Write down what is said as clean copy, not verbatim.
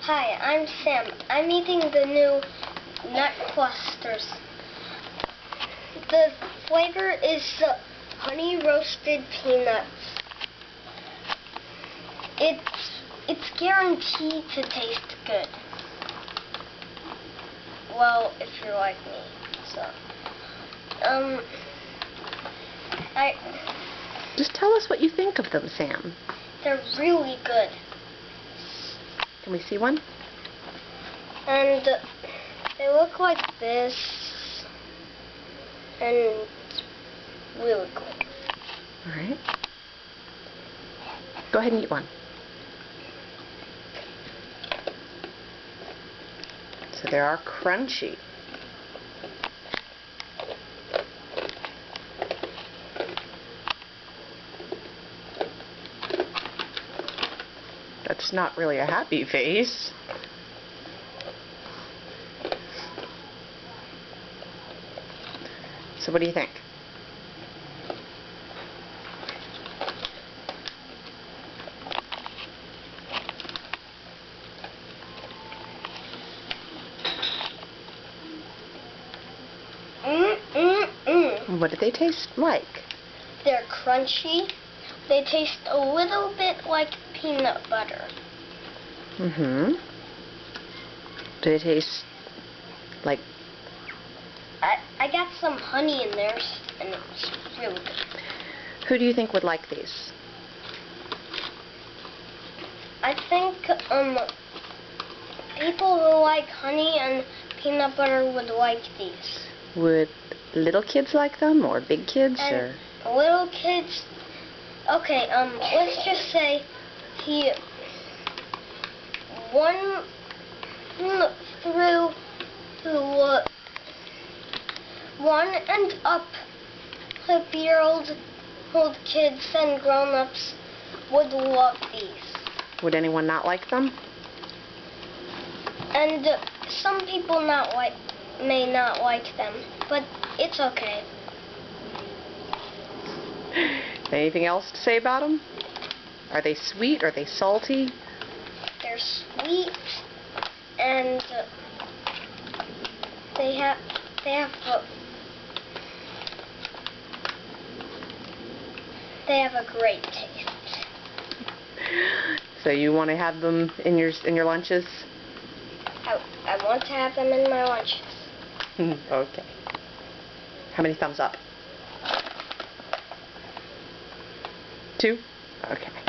Hi, I'm Sam. I'm eating the new nut clusters. The flavor is honey roasted peanuts. It's guaranteed to taste good. Well, if you're like me. So, Just tell us what you think of them, Sam. they're really good. Can we see one? And they look like this. And it's really cool. All right. Go ahead and eat one. So they are crunchy. That's not really a happy face. So what do you think? What do they taste like? They're crunchy. They taste a little bit like peanut butter. Mm-hmm. Do they taste like... I got some honey in there, and it's really good. Who do you think would like these? I think people who like honey and peanut butter would like these. Would little kids like them, or big kids, And or... little kids. Okay, let's just say one through 1 and up 5-year-old kids and grown-ups would love these. Would anyone not like them? And some people may not like them, but it's okay. Anything else to say about them? Are they sweet? Are they salty? They're sweet, and they have a great taste. So you want to have them in your lunches? I want to have them in my lunches. Okay. How many thumbs up? 2? Okay.